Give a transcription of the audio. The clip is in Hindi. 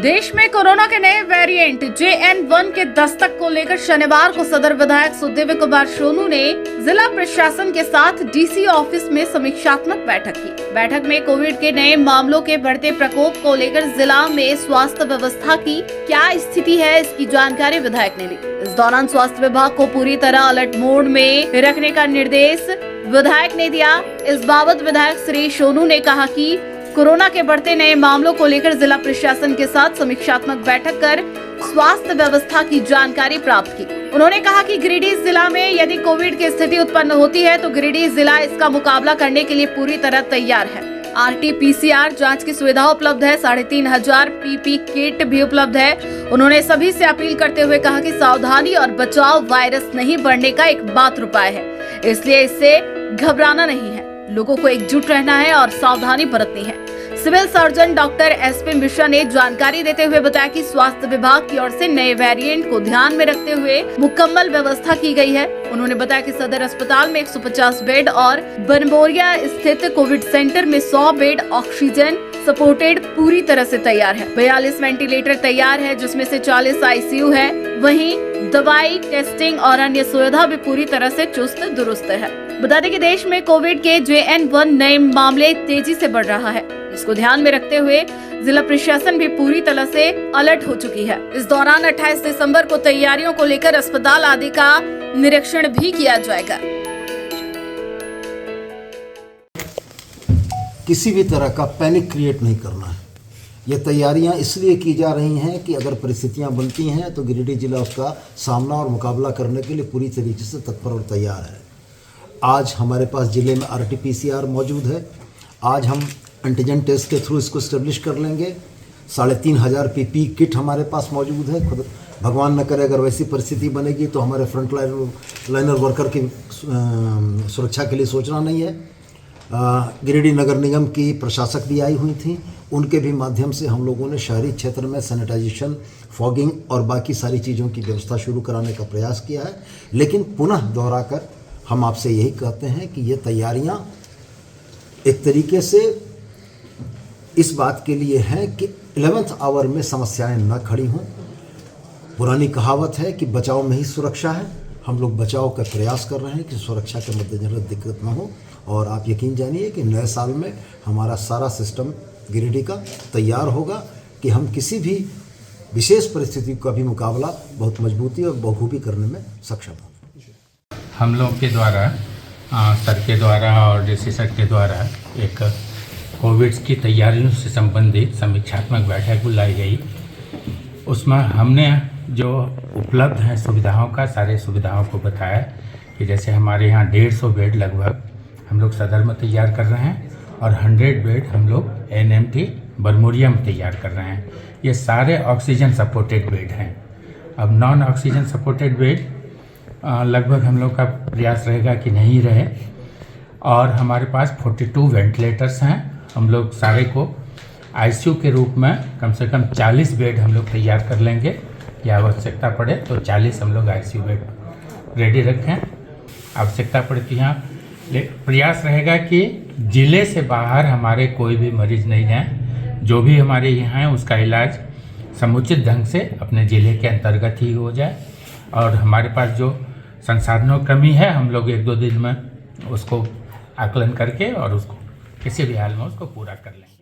देश में कोरोना के नए वेरिएंट JN1 के दस्तक को लेकर शनिवार को सदर विधायक सुदेव कुमार सोनू ने जिला प्रशासन के साथ DC ऑफिस में समीक्षात्मक बैठक की। बैठक में कोविड के नए मामलों के बढ़ते प्रकोप को लेकर जिला में स्वास्थ्य व्यवस्था की क्या स्थिति है, इसकी जानकारी विधायक ने ली। इस दौरान स्वास्थ्य विभाग को पूरी तरह अलर्ट मोड में रखने का निर्देश विधायक ने दिया। इस बाबत विधायक श्री सोनू ने कहा कि कोरोना के बढ़ते नए मामलों को लेकर जिला प्रशासन के साथ समीक्षात्मक बैठक कर स्वास्थ्य व्यवस्था की जानकारी प्राप्त की। उन्होंने कहा कि गिरिडीह जिला में यदि कोविड की स्थिति उत्पन्न होती है तो गिरिडीह जिला इसका मुकाबला करने के लिए पूरी तरह तैयार है। RT-PCR जांच की सुविधा उपलब्ध है, 3500 PP किट भी उपलब्ध है। उन्होंने सभी से अपील करते हुए कहा कि सावधानी और बचाव वायरस नहीं बढ़ने का एकमात्र उपाय है, इसलिए इससे घबराना नहीं है। लोगों को एकजुट रहना है और सावधानी बरतनी है। Civil surgeon doctor SP Mishra ने जानकारी देते हुए बताया कि स्वास्थ्य विभाग की ओर से नए वेरिएंट को ध्यान में रखते हुए मुकम्मल व्यवस्था की गई है। उन्होंने बताया कि सदर अस्पताल में 150 बेड और बनबोरिया स्थित कोविड सेंटर में 100 बेड ऑक्सीजन सपोर्टेड पूरी तरह से तैयार है। 42 वेंटिलेटर तैयार है, जिसमें से 40 ICU है। वहीं दवाई, टेस्टिंग और अन्य सुविधा भी पूरी तरह से चुस्त दुरुस्त है। बता दें कि देश में कोविड के JN1 नए मामले तेजी से बढ़ रहा है। इसको ध्यान में रखते हुए जिला प्रशासन भी पूरी तरह से अलर्ट हो चुकी है। इस दौरान 28 दिसंबर को तैयारियों को लेकर अस्पताल आदि का निरीक्षण भी किया जाएगा। किसी भी तरह का पैनिक क्रिएट नहीं करना है। ये तैयारियां इसलिए की जा रही हैं कि अगर परिस्थितियां बनती हैं तो गिरिडीह जिला उसका सामना और मुकाबला करने के लिए पूरी तरीके से तत्पर और तैयार है। आज हमारे पास ज़िले में RT-PCR मौजूद है। आज हम एंटीजन टेस्ट के थ्रू इसको इस्टेब्लिश कर लेंगे। 3500 PP किट हमारे पास मौजूद है। खुद भगवान न करे अगर वैसी परिस्थिति बनेगी तो हमारे फ्रंट लाइनर वर्कर की सुरक्षा के लिए सोचना नहीं है। गिरिडीह नगर निगम की प्रशासक भी आई हुई थी, उनके भी माध्यम से हम लोगों ने शहरी क्षेत्र में सैनिटाइजेशन, फॉगिंग और बाकी सारी चीज़ों की व्यवस्था शुरू कराने का प्रयास किया है। लेकिन पुनः दोहरा कर हम आपसे यही कहते हैं कि ये तैयारियां एक तरीके से इस बात के लिए हैं कि 11th आवर में समस्याएं न खड़ी हों। पुरानी कहावत है कि बचाव में ही सुरक्षा है। हम लोग बचाव का प्रयास कर रहे हैं कि सुरक्षा के मद्देनजर दिक्कत ना हो। और आप यकीन जानिए कि नए साल में हमारा सारा सिस्टम गिरिडीह का तैयार होगा कि हम किसी भी विशेष परिस्थिति का भी मुकाबला बहुत मजबूती और बखूबी करने में सक्षम हों। हम लोग के द्वारा सर के द्वारा और DC सर के द्वारा एक कोविड की तैयारियों से संबंधित समीक्षात्मक बैठक बुलाई गई। उसमें हमने जो उपलब्ध है सुविधाओं का, सारे सुविधाओं को बताया कि जैसे हमारे यहाँ 150 बेड लगभग हम लोग सदर में तैयार कर रहे हैं और 100 बेड हम लोग NMT बरमोरिया में तैयार कर रहे हैं। ये सारे ऑक्सीजन सपोर्टेड बेड हैं। अब नॉन ऑक्सीजन सपोर्टेड बेड लगभग हम लोग का प्रयास रहेगा कि नहीं रहे। और हमारे पास 42 वेंटिलेटर्स हैं। हम लोग सारे को ICU के रूप में कम से कम 40 बेड हम लोग तैयार कर लेंगे। या आवश्यकता पड़े तो 40 हम लोग ICU बेड रेडी रखें। आवश्यकता पड़ती है प्रयास रहेगा कि ज़िले से बाहर हमारे कोई भी मरीज़ नहीं जाए। जो भी हमारे यहाँ है उसका इलाज समुचित ढंग से अपने ज़िले के अंतर्गत ही हो जाए। और हमारे पास जो संसाधनों की कमी है हम लोग 1-2 दिन में उसको आकलन करके और उसको किसी भी हाल में उसको पूरा कर लेंगे।